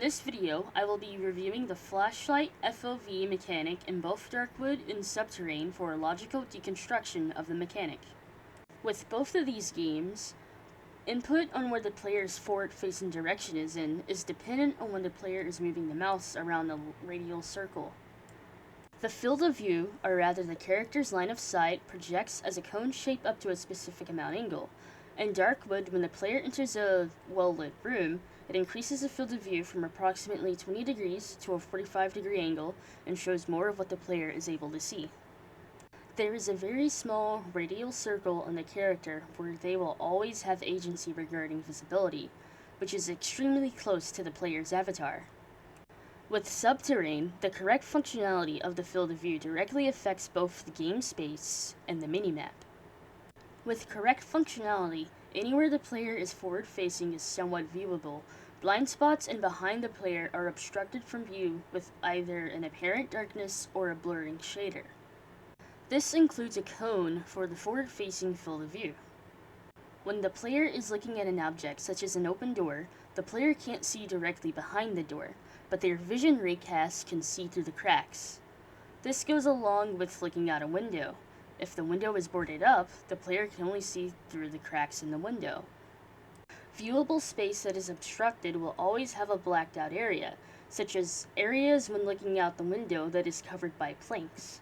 this video, I will be reviewing the flashlight FOV mechanic in both Darkwood and Subterrain for a logical deconstruction of the mechanic. With both of these games, input on where the player's forward-facing direction is dependent on when the player is moving the mouse around the radial circle. The field of view, or rather the character's line of sight, projects as a cone shape up to a specific amount angle. In Darkwood, when the player enters a well-lit room, it increases the field of view from approximately 20 degrees to a 45-degree angle and shows more of what the player is able to see. There is a very small radial circle on the character where they will always have agency regarding visibility, which is extremely close to the player's avatar. With Subterrain, the correct functionality of the field of view directly affects both the game space and the minimap. With correct functionality, anywhere the player is forward-facing is somewhat viewable. Blind spots and behind the player are obstructed from view with either an apparent darkness or a blurring shader. This includes a cone for the forward-facing field of view. When the player is looking at an object, such as an open door, the player can't see directly behind the door, but their vision raycast can see through the cracks. This goes along with looking out a window. If the window is boarded up, the player can only see through the cracks in the window. Viewable space that is obstructed will always have a blacked out area, such as areas when looking out the window that is covered by planks.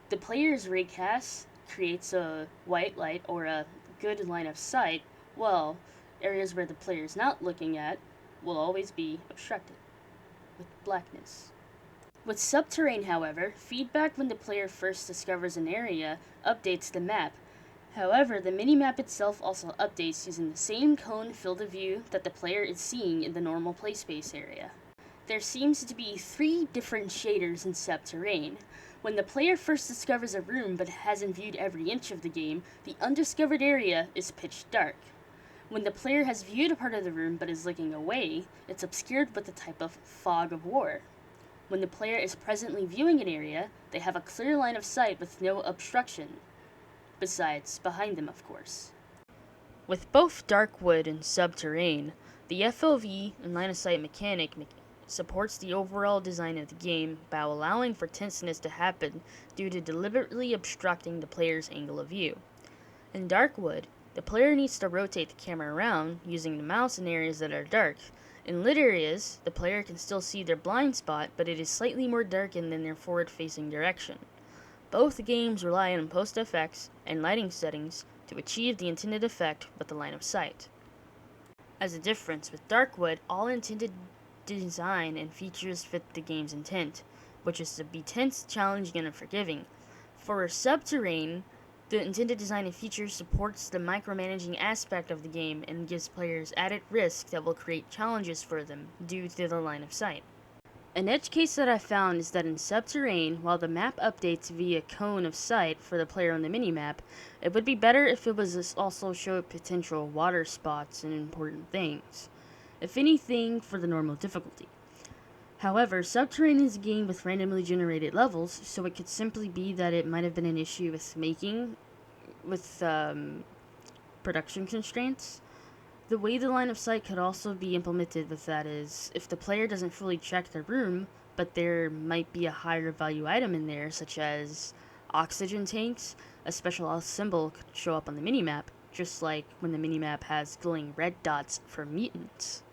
The player's raycast creates a white light or a good line of sight, while areas where the player is not looking at will always be obstructed with blackness. With Subterrain, however, feedback when the player first discovers an area updates the map. However, the minimap itself also updates using the same cone field of view that the player is seeing in the normal playspace area. There seems to be 3 different shaders in Subterrain. When the player first discovers a room but hasn't viewed every inch of the game, the undiscovered area is pitch dark. When the player has viewed a part of the room but is looking away, it's obscured with the type of fog of war. When the player is presently viewing an area, they have a clear line of sight with no obstruction. Besides, behind them, of course. With both Darkwood and Subterrain, the FOV and line of sight mechanic supports the overall design of the game by allowing for tenseness to happen due to deliberately obstructing the player's angle of view. In Darkwood, the player needs to rotate the camera around using the mouse in areas that are dark. In lit areas, the player can still see their blind spot, but it is slightly more darkened than their forward-facing direction. Both games rely on post effects and lighting settings to achieve the intended effect with the line of sight. As a difference, with Darkwood, all intended design and features fit the game's intent, which is to be tense, challenging, and unforgiving. For Subterrain, the intended design and features supports the micromanaging aspect of the game and gives players added risk that will create challenges for them due to the line of sight. An edge case that I found is that in Subterrain, while the map updates via cone of sight for the player on the minimap, it would be better if it was also showed potential water spots and important things, if anything, for the normal difficulty. However, Subterrain is a game with randomly generated levels, so it could simply be that it might have been an issue with production constraints. The way the line of sight could also be implemented with that is, if the player doesn't fully check the room, but there might be a higher value item in there, such as oxygen tanks, a special symbol could show up on the minimap, just like when the minimap has glowing red dots for mutants.